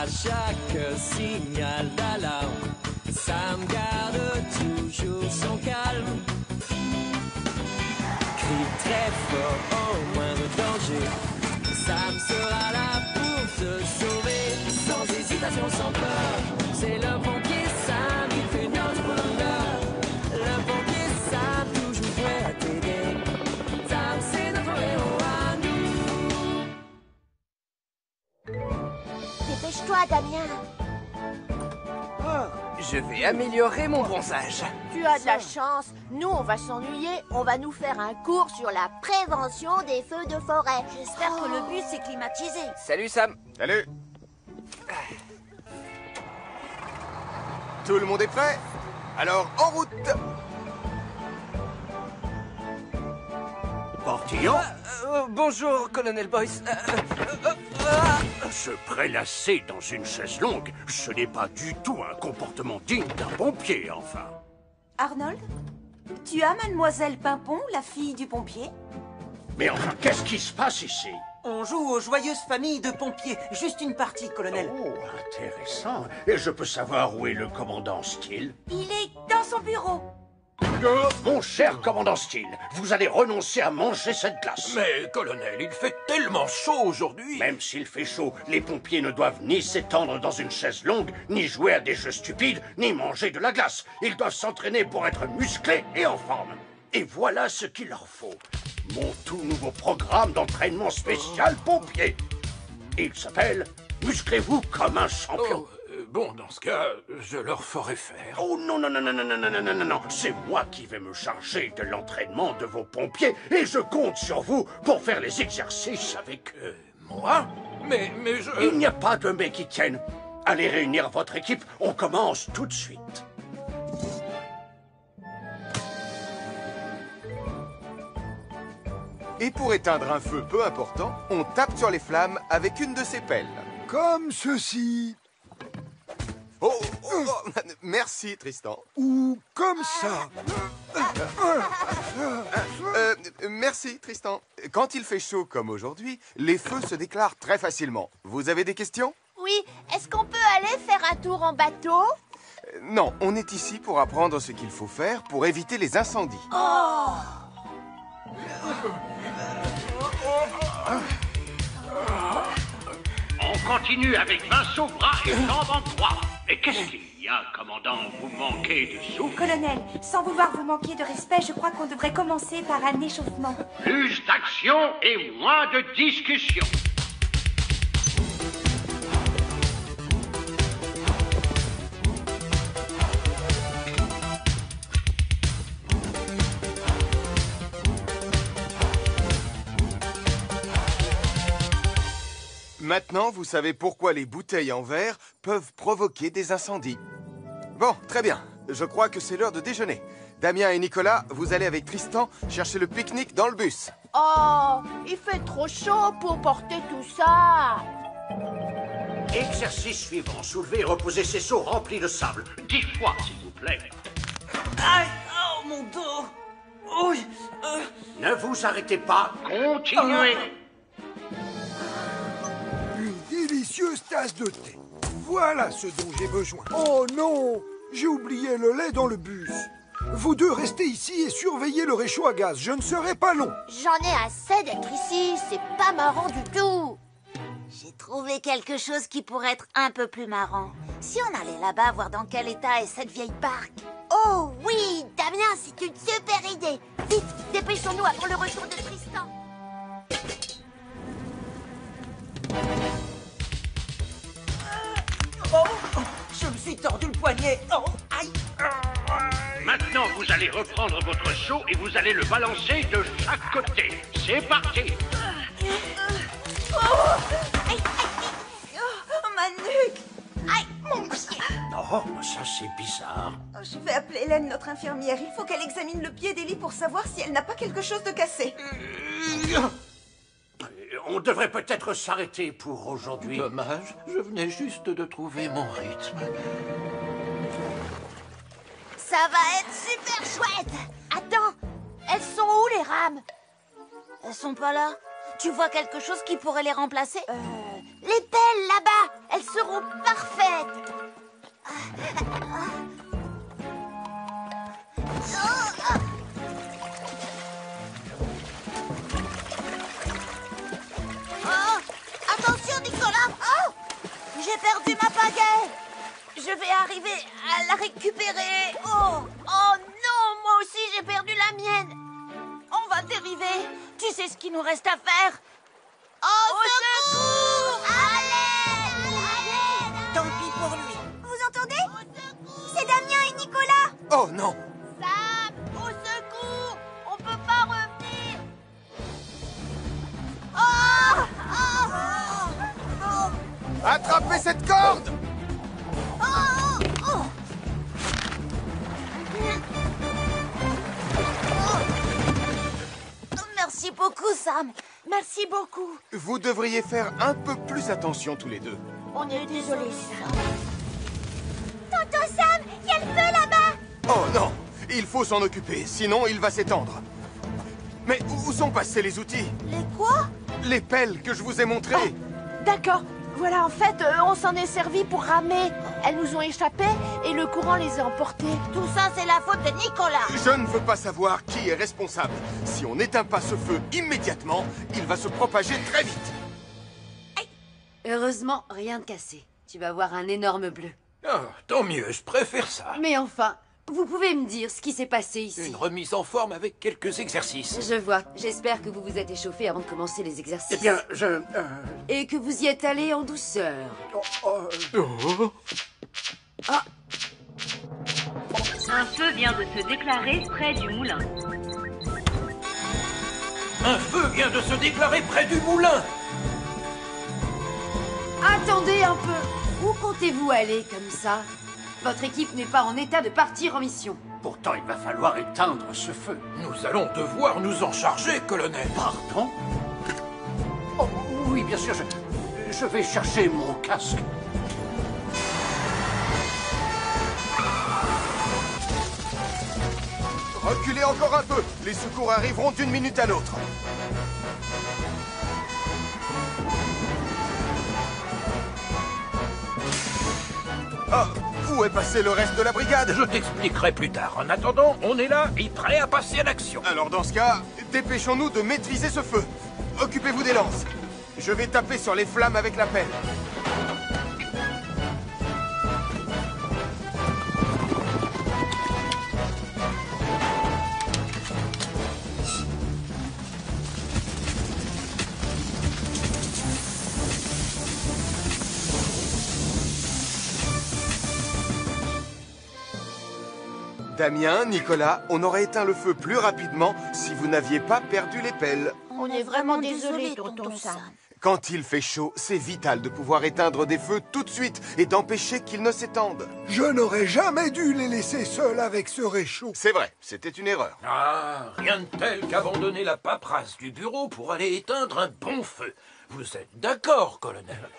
À chaque signal d'alarme, Sam garde toujours son calme. Crie très fort au moindre danger, Sam sera là pour te sauver. Sans hésitation, sans peur, c'est le pompier Sam, il fait notre bonheur. Le pompier Sam, toujours prêt à t'aider. Sam, c'est notre héros à nous. Dépêche-toi, Damien. Je vais améliorer mon bronzage. Tu as de la chance. Nous, on va s'ennuyer. On va nous faire un cours sur la prévention des feux de forêt. J'espère que le bus est climatisé. Salut Sam. Salut. Tout le monde est prêt? Alors, en route! Portillon, Bonjour, Colonel Boyce. se prélasser dans une chaise longue, ce n'est pas du tout un comportement digne d'un pompier, enfin. Arnold, tu as Mademoiselle Pimpon, la fille du pompier? Mais enfin, qu'est-ce qui se passe ici? On joue aux joyeuses familles de pompiers. Juste une partie, colonel. Oh, intéressant. Et je peux savoir où est le commandant Steele? Il est dans son bureau. Mon cher commandant Steele, vous allez renoncer à manger cette glace. Mais, colonel, il fait tellement chaud aujourd'hui. Même s'il fait chaud, les pompiers ne doivent ni s'étendre dans une chaise longue, ni jouer à des jeux stupides, ni manger de la glace. Ils doivent s'entraîner pour être musclés et en forme. Et voilà ce qu'il leur faut. Mon tout nouveau programme d'entraînement spécial pompier. Il s'appelle « Musclez-vous comme un champion ». Bon, dans ce cas, je leur ferai faire. Oh non, non, non, non, non, non, non, non, non, non. C'est moi qui vais me charger de l'entraînement de vos pompiers et je compte sur vous pour faire les exercices avec eux. Moi? Mais je... Il n'y a pas de mais qui tiennent. Allez réunir votre équipe, on commence tout de suite. Et pour éteindre un feu peu important, on tape sur les flammes avec une de ces pelles. Comme ceci. Merci, Tristan. Ou comme ça. Merci, Tristan. Quand il fait chaud comme aujourd'hui, les feux se déclarent très facilement. Vous avez des questions? Oui, est-ce qu'on peut aller faire un tour en bateau? Non, on est ici pour apprendre ce qu'il faut faire pour éviter les incendies. On continue avec main sous bras et jambes en croix. Et qu'est-ce qu'il y a, commandant? Vous manquez de souffle? Colonel, sans vouloir vous manquer de respect, je crois qu'on devrait commencer par un échauffement. Plus d'action et moins de discussion. Maintenant, vous savez pourquoi les bouteilles en verre peuvent provoquer des incendies. Bon, très bien. Je crois que c'est l'heure de déjeuner. Damien et Nicolas, vous allez avec Tristan chercher le pique-nique dans le bus. Oh, il fait trop chaud pour porter tout ça. Exercice suivant. Soulevez et reposez ces seaux remplis de sable. 10 fois, s'il vous plaît. Aïe, oh mon dos. Oui. Ne vous arrêtez pas. Continuez. Une délicieuse tasse de thé. Voilà ce dont j'ai besoin. Oh non, j'ai oublié le lait dans le bus. Vous deux restez ici et surveillez le réchaud à gaz. Je ne serai pas long. J'en ai assez d'être ici. C'est pas marrant du tout. J'ai trouvé quelque chose qui pourrait être un peu plus marrant. Si on allait là-bas voir dans quel état est cette vieille barque. Oh oui, Damien, c'est une super idée. Vite, dépêchons-nous avant le retour de Tristan. Oh, je me suis tordu le poignet. Oh, aïe. Maintenant, vous allez reprendre votre seau et vous allez le balancer de chaque côté. C'est parti. Oh, ma nuque. Aïe, mon pied. Oh, ça c'est bizarre. Je vais appeler Hélène, notre infirmière. Il faut qu'elle examine le pied d'Ellie pour savoir si elle n'a pas quelque chose de cassé. On devrait peut-être s'arrêter pour aujourd'hui. Dommage, je venais juste de trouver mon rythme. Ça va être super chouette. Attends, elles sont où les rames? Elles sont pas là. Tu vois quelque chose qui pourrait les remplacer? Les pelles là-bas, elles seront J'ai perdu ma pagaie. Je vais arriver à la récupérer. Oh non, moi aussi j'ai perdu la mienne. On va dériver. Tu sais ce qu'il nous reste à faire? Au secours! Allez! Tant pis pour lui. Vous entendez? C'est Damien et Nicolas. Oh non! Sam, au secours! On peut pas revenir. Attrapez cette corde! Merci beaucoup, Sam. Merci beaucoup. Vous devriez faire un peu plus attention tous les deux. On est désolés, Sam. Tonton Sam, il y a le feu là-bas. Oh non! Il faut s'en occuper, sinon il va s'étendre. Mais où sont passés les outils? Les quoi? Les pelles que je vous ai montrées. D'accord. Voilà, en fait, on s'en est servi pour ramer. Elles nous ont échappé et le courant les a emportées. Tout ça, c'est la faute de Nicolas. Je ne veux pas savoir qui est responsable. Si on n'éteint pas ce feu immédiatement, il va se propager très vite. Heureusement, rien de cassé. Tu vas voir un énorme bleu. Ah, tant mieux, je préfère ça. Mais enfin, vous pouvez me dire ce qui s'est passé ici? Une remise en forme avec quelques exercices. Je vois. J'espère que vous vous êtes échauffé avant de commencer les exercices. Eh bien, Et que vous y êtes allé en douceur. Un feu vient de se déclarer près du moulin. Un feu vient de se déclarer près du moulin. Attendez un peu. Où comptez-vous aller comme ça? Votre équipe n'est pas en état de partir en mission. pourtant il va falloir éteindre ce feu. Nous allons devoir nous en charger, colonel. Pardon? Oh, oui, bien sûr, je vais chercher mon casque. Reculez encore un peu. Les secours arriveront d'une minute à l'autre. Ah, où est passé le reste de la brigade? Je t'expliquerai plus tard. En attendant, on est là et prêt à passer à l'action. Alors dans ce cas, dépêchons-nous de maîtriser ce feu. Occupez-vous des lances. Je vais taper sur les flammes avec la pelle. Damien, Nicolas, on aurait éteint le feu plus rapidement si vous n'aviez pas perdu les pelles. On est vraiment désolé, tonton Sam. Quand il fait chaud, c'est vital de pouvoir éteindre des feux tout de suite et d'empêcher qu'ils ne s'étendent. Je n'aurais jamais dû les laisser seuls avec ce réchaud. C'est vrai, c'était une erreur. Ah, rien de tel qu'abandonner la paperasse du bureau pour aller éteindre un bon feu. Vous êtes d'accord, colonel?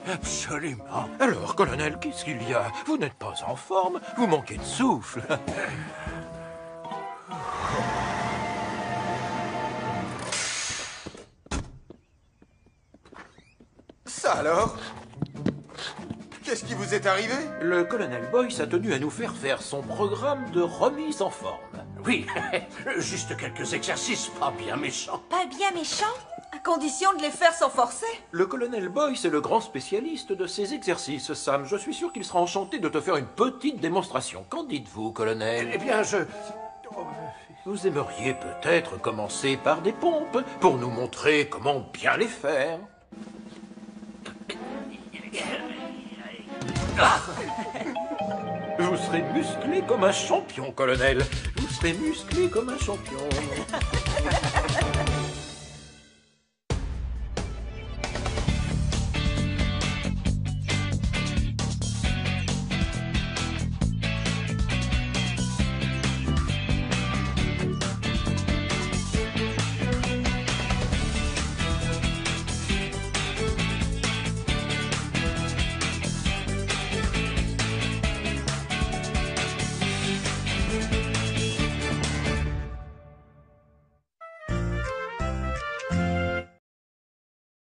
Absolument. Alors, colonel, qu'est-ce qu'il y a? Vous n'êtes pas en forme, vous manquez de souffle. Ça alors? Qu'est-ce qui vous est arrivé? Le colonel Boyce a tenu à nous faire son programme de remise en forme. Oui, juste quelques exercices, pas bien méchants. Pas bien méchants? À condition de les faire sans forcer. Le colonel Boyce est le grand spécialiste de ces exercices, Sam. Je suis sûr qu'il sera enchanté de te faire une petite démonstration. Qu'en dites-vous, colonel? Eh bien, Vous aimeriez peut-être commencer par des pompes pour nous montrer comment bien les faire. Vous serez musclé comme un champion, colonel. Vous serez musclé comme un champion.